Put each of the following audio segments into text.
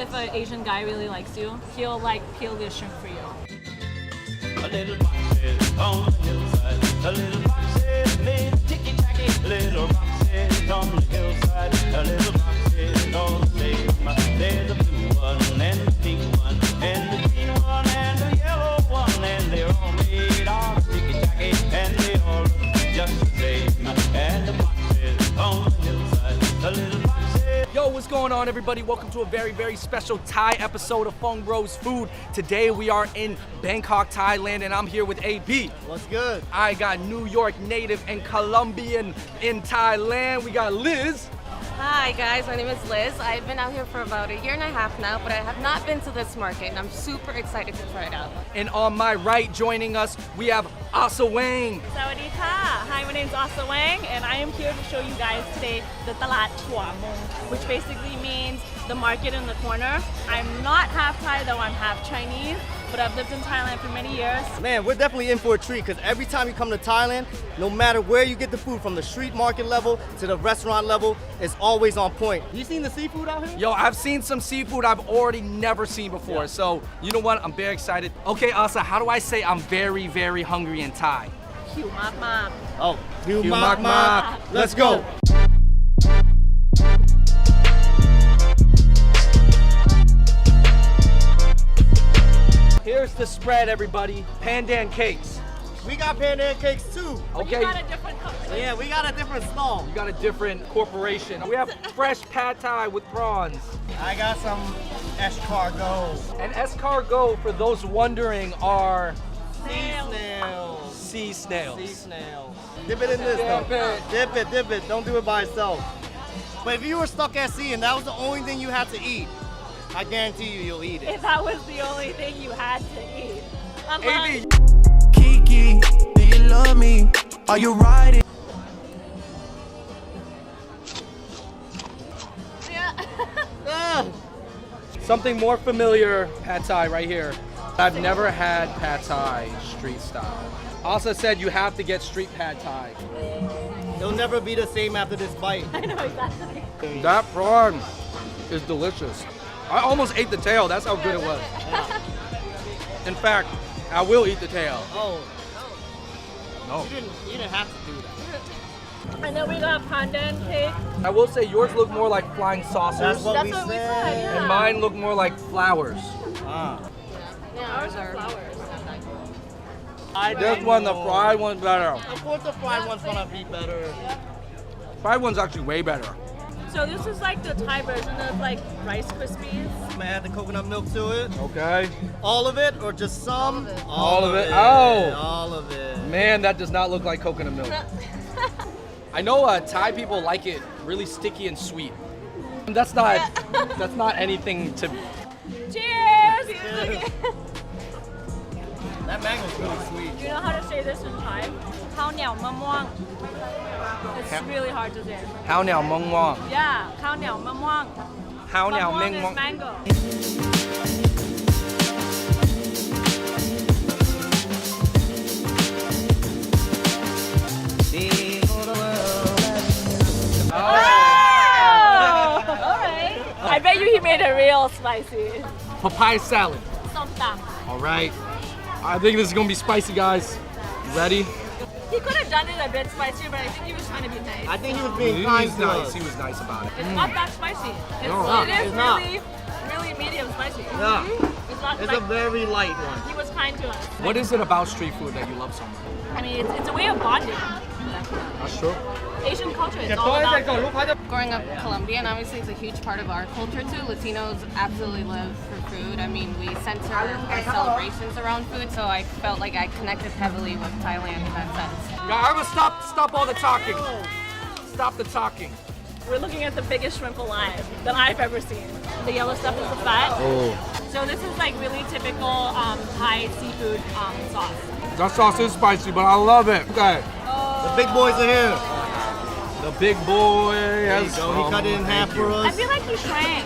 if an Asian guy really likes you. He'll like peel the shrimp for you. A little boxes on the hillside. A little boxes made ticky-tacky. Little boxes on the hillside. A little boxes on the stage. There's a blue one and the pink one and the green one and the yellow one, and they're all made out of ticky-tacky, and they all look just the same. And the boxes on the hillside. A little boxes. Yo, what's going on, everybody? Welcome to a very, very special Thai episode of Fung Bros Food. Today we are in Bangkok, Thailand, and I'm here with AB. What's good? I got New York native and Colombian in Thailand. We got Liz. Hi guys, my name is Liz. I've been out here for about a year and a half now, but I have not been to this market, and I'm super excited to try it out. And on my right, joining us, we have Asa Wang. Sawadee ka! Hi, my name's Asa Wang, and I am here to show you guys today the talat Hua Mum, which basically means the market in the corner. I'm not half Thai though, I'm half Chinese, but I've lived in Thailand for many years. Man, we're definitely in for a treat because every time you come to Thailand, no matter where you get the food, from the street market level to the restaurant level, it's always on point. You seen the seafood out here? Yo, I've seen some seafood I've already never seen before. Yeah. So, you know what? I'm very excited. Okay, Asa, how do I say I'm very, very hungry in Thai? หิวมาก Oh, you You mock, mock, mock. mock. Let's go. Here's the spread, everybody. Pandan cakes. We got pandan cakes too. But Okay. you got a different company. Yeah, we got a different stall. We got a different corporation. We have fresh pad thai with prawns. I got some escargot. And escargot, for those wondering, are Sea snails. sea snails. Sea snails. Dip it in this Dip though. it. Dip it, dip it. Don't do it by itself. But if you were stuck at sea and that was the only thing you had to eat, I guarantee you'll eat it. If that was the only thing you had to eat. AB, Kiki, do you love me? Are you riding? Ah. something more familiar, pad thai right here. I've never had pad thai street style. Asa said you have to get street pad thai. It'll never be the same after this bite. I know exactly. That prawn is delicious. I almost ate the tail. That's how good it was. In fact, I will eat the tail. Oh, No. you didn't have to do that. And then we got pandan cake. I will say yours look more like flying saucers. That's what That's we what we said. said, yeah. And mine look more like flowers. Ah. Ours are flowers. This one, the fried one's better. Of course the fried one's gonna be better. Fried one's actually way better. So this is like the Thai version of like Rice Krispies. I'm gonna add the coconut milk to it. Okay. All of it or just some? All of it. Oh. All of it. Man, that does not look like coconut milk. I know Thai people like it really sticky and sweet. That's not anything to. Cheers! That mango's really sweet. Do you know how to say this in Thai? Khao niao ma muang. It's really hard to say. How now, mong wong. Yeah, khao niao ma muang. How Ma now, muang meng is wong. mango. Oh! Alright. I bet you he made it real spicy. Papaya salad. Som tam. All right. I think this is gonna be spicy, guys. You ready? He could have done it a bit spicier, but I think he was trying to be nice. I think he was He being kind was to nice. us. He was nice about it. It's not that spicy. No, It is it's not. really medium spicy. Yeah. It's not It's like, a very light one. he was kind to us. What is it about street food that you love so much? I mean, it's a way of bonding. That's true. Asian culture is all about Growing up Colombian, obviously it's a huge part of our culture too. Latinos absolutely live for food. I mean, we center our celebrations around food, so I felt like I connected heavily with Thailand in that sense. Yeah, I'm gonna stop all the talking. Stop the talking. We're looking at the biggest shrimp alive that I've ever seen. The yellow stuff is the fat. Oh. So this is like really typical Thai seafood sauce. That sauce is spicy, but I love it. Okay. The big boys are here. The big boy There you has go. He cut it in half for I us. feel like he shrank.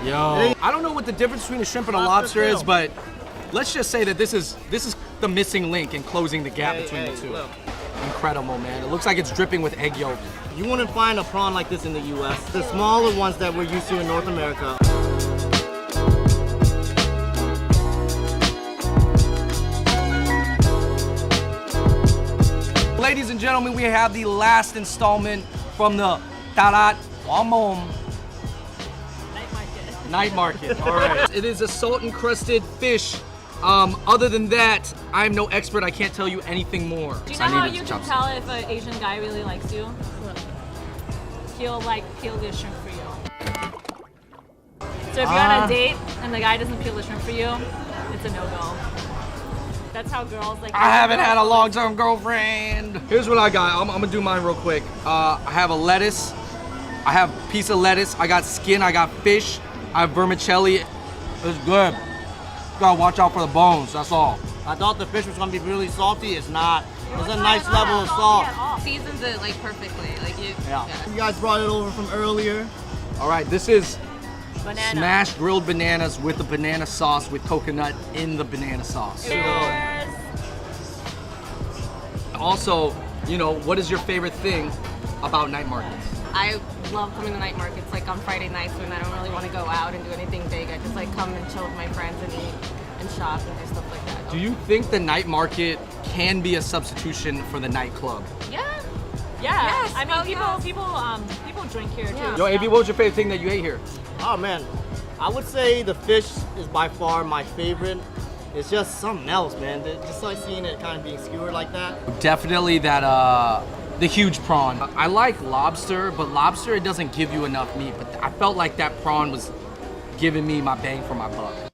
Yo. I don't know what the difference between a shrimp and a lobster is, but let's just say that this is the missing link in closing the gap between the two. Look. Incredible, man. It looks like it's dripping with egg yolk. You wouldn't find a prawn like this in the U.S. The smaller ones that we're used to in North America. ladies and gentlemen, we have the last installment from the Hua Mum Night Market. All right. It is a salt-encrusted fish. Other than that, I'm no expert. I can't tell you anything more. Do you know how you can tell if an Asian guy really likes you? He'll like peel the shrimp for you. So if you're on a date and the guy doesn't peel the shrimp for you, it's a no-go. That's how girls like. I haven't had a long-term girlfriend. Here's what I got. I'm gonna do mine real quick. I have a lettuce. I have a piece of lettuce. I got skin. I got fish. I have vermicelli. It's good. You gotta watch out for the bones. That's all. I thought the fish was gonna be really salty. It's not. It's a nice level of salt. Seasons it like perfectly. Like you. Yeah. You guys brought it over from earlier. All right. This is Banana. smashed grilled bananas with the banana sauce with coconut in the banana sauce. Cheers. Also, you know, what is your favorite thing about night markets? I love coming to night markets like on Friday nights when I don't really want to go out and do anything big. I just like come and chill with my friends and eat and shop and do stuff like that. Do you think the night market can be a substitution for the nightclub? Yeah. Yeah. Yes, I mean, hell people drink here too. Yeah. Yo, AB, what was your favorite thing that you ate here? Oh man, I would say the fish is by far my favorite. It's just something else, man. Just like seeing it kind of being skewered like that. Definitely that, the huge prawn. I like lobster, but lobster, it doesn't give you enough meat. But I felt like that prawn was giving me my bang for my buck.